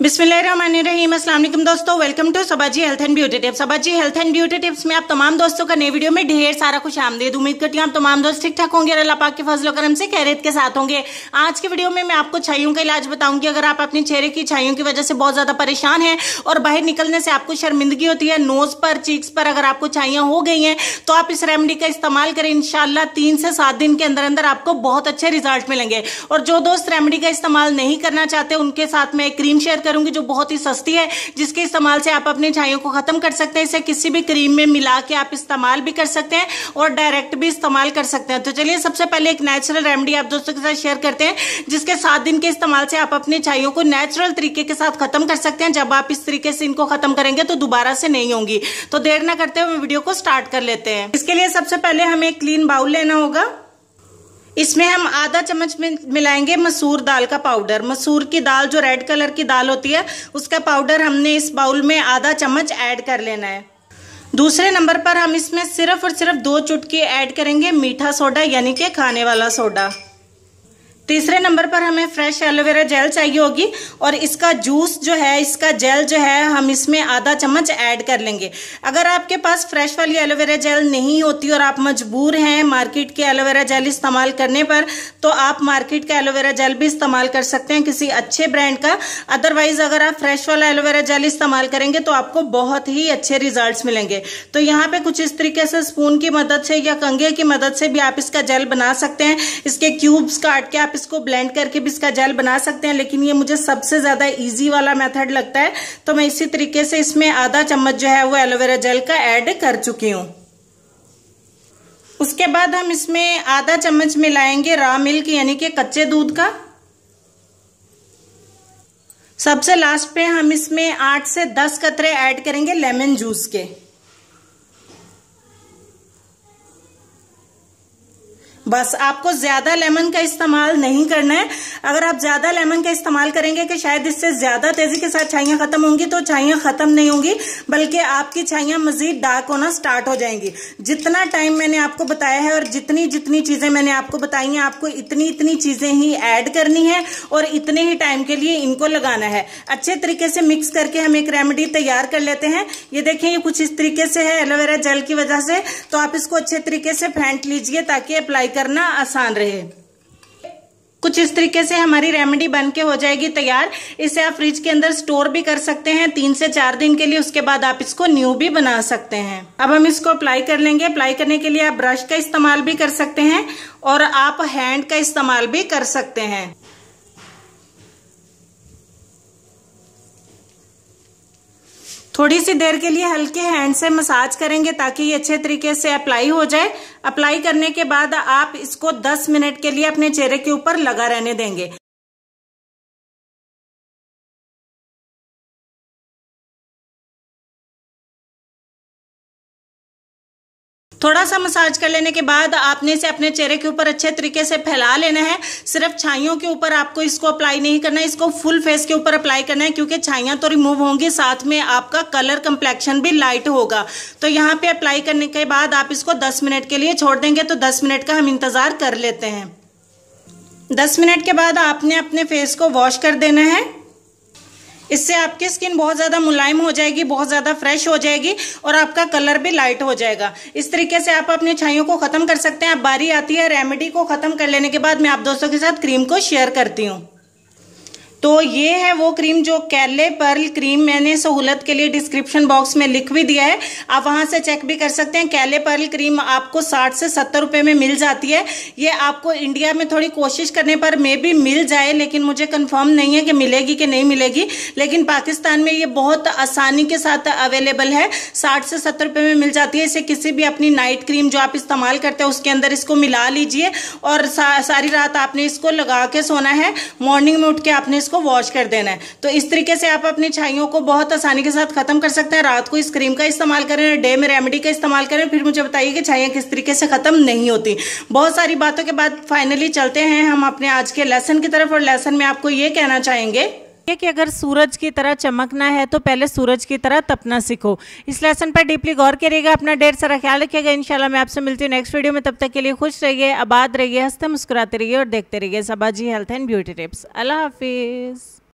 बिस्मिल्लाहिर्रहमानिर्रहीम। अस्सलाम वालेकुम दोस्तों, welcome to Sabaji health and beauty tips. Sabaji health and beauty tips में आप तमाम दोस्तों का नई वीडियो में ढेर सारा खुश आमदीद। उम्मीद करती हूँ आप तमाम दोस्त ठीक ठाक होंगे और अल्लाह पाक के फजल करम से खैरियत के साथ होंगे। आज की वीडियो में मैं आपको छाइयों का इलाज बताऊंगी। अगर आप अपने चेहरे की छाइयों की वजह से बहुत ज्यादा परेशान हैं और बाहर निकलने से आपको शर्मिंदगी होती है, नोज पर, चीक्स पर अगर आपको छाइयां हो गई हैं तो आप इस रेमेडी का इस्तेमाल करें। इंशाल्लाह 3 से 7 दिन के अंदर अंदर आपको बहुत अच्छे रिजल्ट मिलेंगे। और जो दोस्त रेमेडी का इस्तेमाल नहीं करना चाहते उनके साथ मैं एक क्रीम शेयर करूंगी जो बहुत ही सस्ती है, जिसके इस्तेमाल से आप अपनी छाइयों को खत्म कर सकते हैं। इसे किसी भी क्रीम में मिला के आप इस्तेमाल भी कर सकते हैं और डायरेक्ट भी इस्तेमाल कर सकते हैं। तो चलिए सबसे पहले एक नेचुरल रेमेडी आप दोस्तों के साथ शेयर करते हैं, जिसके 7 दिन के इस्तेमाल से आप अपनी छाइयों को नेचुरल तरीके के साथ खत्म कर सकते हैं। जब आप इस तरीके से इनको खत्म करेंगे तो दोबारा से नहीं होंगी। तो देर ना करते हुए वीडियो को स्टार्ट कर लेते हैं। इसके लिए सबसे पहले हमें एक क्लीन बाउल लेना होगा। इसमें हम आधा चम्मच में मिलाएंगे मसूर दाल का पाउडर। मसूर की दाल जो रेड कलर की दाल होती है उसका पाउडर हमने इस बाउल में आधा चम्मच ऐड कर लेना है। दूसरे नंबर पर हम इसमें सिर्फ और सिर्फ 2 चुटकी ऐड करेंगे मीठा सोडा, यानी कि खाने वाला सोडा। तीसरे नंबर पर हमें फ्रेश एलोवेरा जेल चाहिए होगी और इसका जूस जो है, इसका जेल जो है, हम इसमें आधा चम्मच ऐड कर लेंगे। अगर आपके पास फ्रेश वाली एलोवेरा जेल नहीं होती और आप मजबूर हैं मार्केट के एलोवेरा जेल इस्तेमाल करने पर, तो आप मार्केट का एलोवेरा जेल भी इस्तेमाल कर सकते हैं किसी अच्छे ब्रांड का। अदरवाइज अगर आप फ्रेश वाला एलोवेरा जेल इस्तेमाल करेंगे तो आपको बहुत ही अच्छे रिजल्ट्स मिलेंगे। तो यहाँ पे कुछ इस तरीके से स्पून की मदद से या कंघे की मदद से भी आप इसका जेल बना सकते हैं। इसके क्यूब्स काट के आप इसको ब्लेंड करके भी इसका जेल बना सकते हैं, लेकिन ये मुझे सबसे ज्यादा इजी वाला मेथड लगता है। तो मैं इसी तरीके से इसमें आधा चम्मच जो है वो एलोवेरा जेल का ऐड कर चुकी हूं। उसके बाद हम इसमें आधा चम्मच मिलाएंगे रॉ मिल्क, यानी कि कच्चे दूध का। सबसे लास्ट पे हम इसमें 8 से 10 कतरे ऐड करेंगे लेमन जूस के। बस आपको ज्यादा लेमन का इस्तेमाल नहीं करना है। अगर आप ज्यादा लेमन का इस्तेमाल करेंगे कि शायद इससे ज्यादा तेजी के साथ छाइयां खत्म होंगी, तो छाइयां खत्म नहीं होंगी, बल्कि आपकी छाइयां मजीद डार्क होना स्टार्ट हो जाएंगी। जितना टाइम मैंने आपको बताया है और जितनी जितनी चीजें मैंने आपको बताई हैं, आपको इतनी इतनी चीजें ही ऐड करनी है और इतने ही टाइम के लिए इनको लगाना है। अच्छे तरीके से मिक्स करके हम एक रेमेडी तैयार कर लेते हैं। ये देखें, ये कुछ इस तरीके से है एलोवेरा जेल की वजह से। तो आप इसको अच्छे तरीके से फेंट लीजिए ताकि अप्लाई करना आसान रहे। कुछ इस तरीके से हमारी रेमेडी बन के हो जाएगी तैयार। इसे आप फ्रिज के अंदर स्टोर भी कर सकते हैं 3 से 4 दिन के लिए। उसके बाद आप इसको न्यू भी बना सकते हैं। अब हम इसको अप्लाई कर लेंगे। अप्लाई करने के लिए आप ब्रश का इस्तेमाल भी कर सकते हैं और आप हैंड का इस्तेमाल भी कर सकते हैं। थोड़ी सी देर के लिए हल्के हैंड से मसाज करेंगे ताकि ये अच्छे तरीके से अप्लाई हो जाए। अप्लाई करने के बाद आप इसको 10 मिनट के लिए अपने चेहरे के ऊपर लगा रहने देंगे। थोड़ा सा मसाज कर लेने के बाद आपने इसे अपने चेहरे के ऊपर अच्छे तरीके से फैला लेना है। सिर्फ छाइयों के ऊपर आपको इसको अप्लाई नहीं करना है, इसको फुल फेस के ऊपर अप्लाई करना है, क्योंकि छाइयां तो रिमूव होंगी, साथ में आपका कलर कंप्लेक्शन भी लाइट होगा। तो यहाँ पे अप्लाई करने के बाद आप इसको 10 मिनट के लिए छोड़ देंगे। तो 10 मिनट का हम इंतजार कर लेते हैं। 10 मिनट के बाद आपने अपने फेस को वॉश कर देना है। इससे आपकी स्किन बहुत ज्यादा मुलायम हो जाएगी, बहुत ज्यादा फ्रेश हो जाएगी और आपका कलर भी लाइट हो जाएगा। इस तरीके से आप अपनी छाइयों को खत्म कर सकते हैं। अब बारी आती है रेमेडी को खत्म कर लेने के बाद मैं आप दोस्तों के साथ क्रीम को शेयर करती हूँ। तो ये है वो क्रीम जो कैले पर्ल क्रीम, मैंने सहूलत के लिए डिस्क्रिप्शन बॉक्स में लिख भी दिया है, आप वहां से चेक भी कर सकते हैं। कैले पर्ल क्रीम आपको 60 से 70 रुपए में मिल जाती है। ये आपको इंडिया में थोड़ी कोशिश करने पर मे भी मिल जाए, लेकिन मुझे कंफर्म नहीं है कि मिलेगी कि नहीं मिलेगी। लेकिन पाकिस्तान में ये बहुत आसानी के साथ अवेलेबल है, 60 से 70 रुपए में मिल जाती है। इसे किसी भी अपनी नाइट क्रीम जो आप इस्तेमाल करते हैं उसके अंदर इसको मिला लीजिए और सारी रात आपने इसको लगा के सोना है। मॉर्निंग में उठ के आपने इसको वॉश कर देना है। तो इस तरीके से आप अपनी छाइयों को बहुत आसानी के साथ खत्म कर सकते हैं। रात को इस क्रीम का इस्तेमाल करें, डे में रेमेडी का इस्तेमाल करें, फिर मुझे बताइए कि छाइयां किस तरीके से खत्म नहीं होती। बहुत सारी बातों के बाद फाइनली चलते हैं हम अपने आज के लेसन की तरफ। और लेसन में आपको ये कहना चाहेंगे कि अगर सूरज की तरह चमकना है तो पहले सूरज की तरह तपना सीखो। इस लेसन पर डीपली गौर करिएगा। अपना ढेर सारा ख्याल रखिएगा। इंशाल्लाह मैं आपसे मिलती हूँ नेक्स्ट वीडियो में। तब तक के लिए खुश रहिए, आबाद रहिए, हंसते मुस्कुराते रहिए और देखते रहिए Sabaji health and beauty tips. अल्लाह हाफिज।